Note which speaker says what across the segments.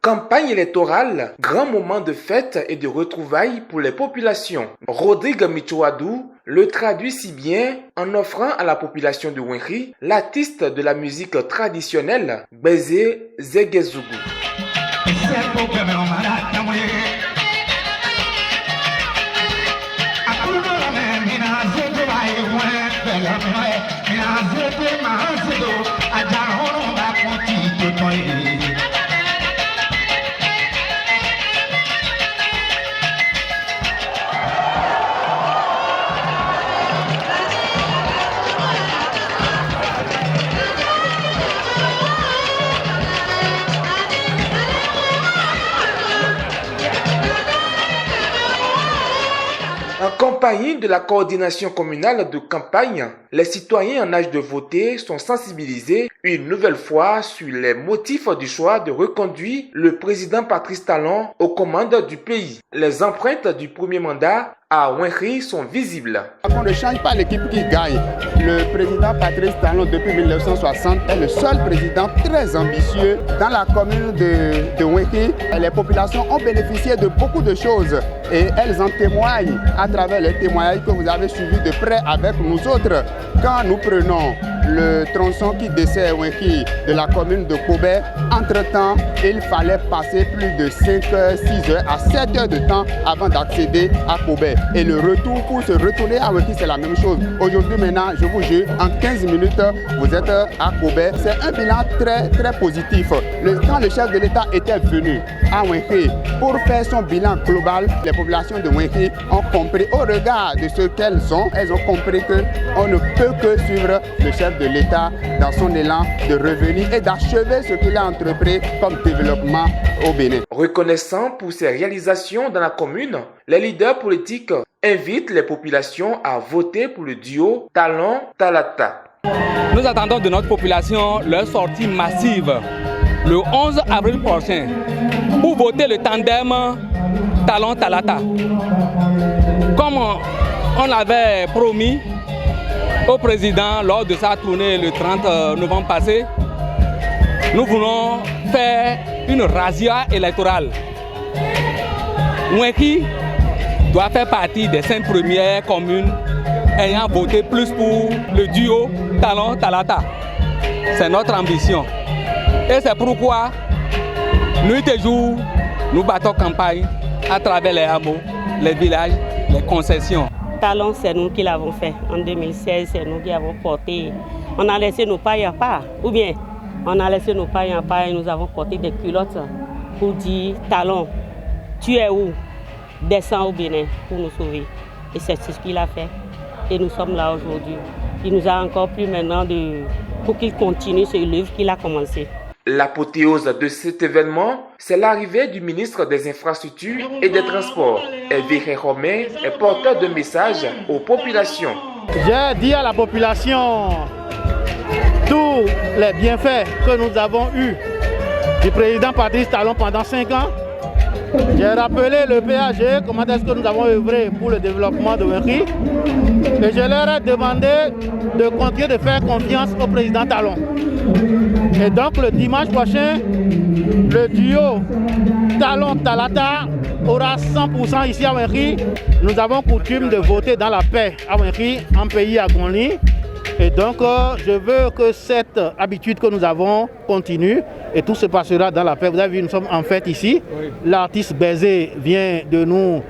Speaker 1: Campagne électorale, grand moment de fête et de retrouvailles pour les populations. Rodrigue Michouadou le traduit si bien en offrant à la population de Wenri l'artiste de la musique traditionnelle, Bézé Zegezougou. En compagnie de la coordination communale de campagne, les citoyens en âge de voter sont sensibilisés une nouvelle fois sur les motifs du choix de reconduire le président Patrice Talon aux commandes du pays. Les empreintes du premier mandat à Wenri sont visibles.
Speaker 2: On ne change pas l'équipe qui gagne. Le président Patrice Talon, depuis 1960, est le seul président très ambitieux dans la commune de Wenri. Les populations ont bénéficié de beaucoup de choses et elles en témoignent à travers les témoignages que vous avez suivis de près avec nous autres. Quand nous prenons le tronçon qui dessert Wenri de la commune de Kobé, entre-temps, il fallait passer plus de 5 heures, 6 heures à 7 heures de temps avant d'accéder à Kobé. Et le retour pour se retourner à Wenri, c'est la même chose. Aujourd'hui, maintenant, je vous jure, en 15 minutes, vous êtes à Kobé. C'est un bilan très positif. Quand le chef de l'État était venu à Wenri pour faire son bilan global, les populations de Wenri ont compris, au regard de ce qu'elles ont compris qu'on ne peut que suivre le chef de l'État dans son élan de revenir et d'achever ce qu'il a entrepris comme développement au Bénin.
Speaker 1: Reconnaissant pour ses réalisations dans la commune, les leaders politiques invitent les populations à voter pour le duo Talon-Talata.
Speaker 3: Nous attendons de notre population leur sortie massive le 11 avril prochain pour voter le tandem Talon-Talata. Comme on l'avait promis au président lors de sa tournée le 30 novembre passé, nous voulons faire une razzia électorale. Wenri doit faire partie des 5 premières communes ayant voté plus pour le duo Talon-Talata. C'est notre ambition. Et c'est pourquoi, nuit et jour, nous battons campagne à travers les hameaux, les villages, les concessions.
Speaker 4: Talon, c'est nous qui l'avons fait. En 2016, c'est nous qui avons porté. On a laissé nos pailles en part. Ou bien, on a laissé nos pailles en part et nous avons porté des culottes pour dire Talon, tu es où? Descends au Bénin pour nous sauver. Et c'est ce qu'il a fait. Et nous sommes là aujourd'hui. Il nous a encore plu maintenant pour qu'il continue ce livre qu'il a commencé.
Speaker 1: L'apothéose de cet événement, c'est l'arrivée du ministre des Infrastructures et des Transports. Hervé Romain est porteur de messages aux populations.
Speaker 5: J'ai dit à la population tous les bienfaits que nous avons eus du président Patrice Talon pendant 5 ans. J'ai rappelé le PAG, comment est-ce que nous avons œuvré pour le développement de Wenri. Et je leur ai demandé de continuer de faire confiance au président Talon. Et donc le dimanche prochain, le duo Talon-Talata aura 100% ici à Wenri. Nous avons coutume de voter dans la paix à Wenri, en pays à Gonli. Et donc, je veux que cette habitude que nous avons continue et tout se passera dans la paix. Vous avez vu, nous sommes en fête ici. Oui. L'artiste Bézé vient de nous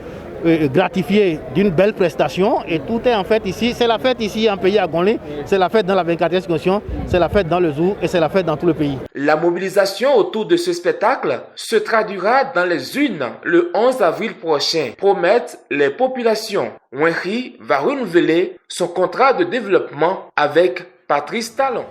Speaker 5: gratifier d'une belle prestation et tout est en fête ici. C'est la fête ici en pays à Gonli, c'est la fête dans la 24e circonscription, c'est la fête dans le Zou et c'est la fête dans tout le pays.
Speaker 1: La mobilisation autour de ce spectacle se traduira dans les urnes le 11 avril prochain, promettent les populations. Wenri va renouveler son contrat de développement avec Patrice Talon.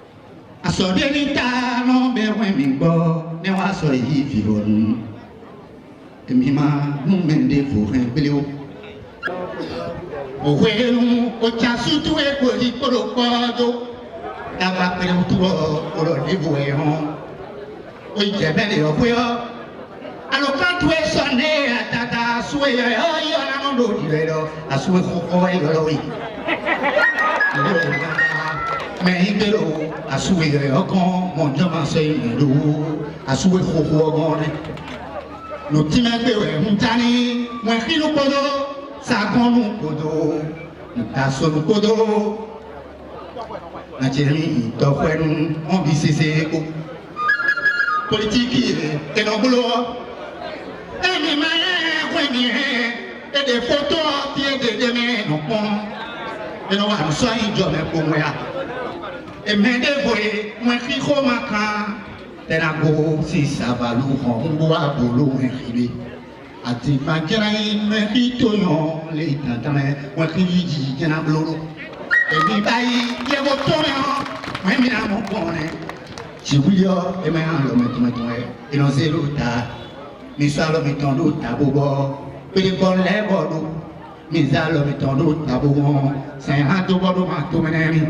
Speaker 6: Mima numende foren beleo o wenu o chasutu e ko di porokodo aba pere tuo oro ni bueon o jebele o buo aloka tu e sonne atata suwe yo yo na no do di vero asuwe ko ko e lo wi mais il est là, à souhaiter encore, mon Dieu m'a fait une roue, à souhaiter au nous timons que nous tani, moi qui nous podo, ça qu'on nous podo, nous tassons nous podo. Nathalie, t'offres nous, on vit ces échos. Politique et nos boulots. Et mes mains, et des photos, pieds de demain, nos ponts. Et nous allons soigner Dieu pour moi. Et mes dévoués, moi qui remarque. Tenago si ça va l'ouvrir, on va boulot écrire. A ti ma kiraï me pitoyon les tantamé, moi qui dis qu'il y a un boulot. Et mi bayi, il y a votre nom, moi mi n'a mon bonnet. Si vous y êtes, et maintenant le mettons, et non c'est l'autre. Mi soit le mettons l'autre à bobo, et les bonnes les bordeaux. Mi soit le mettons l'autre à bobo, c'est un tout bordeaux, ma tout mené.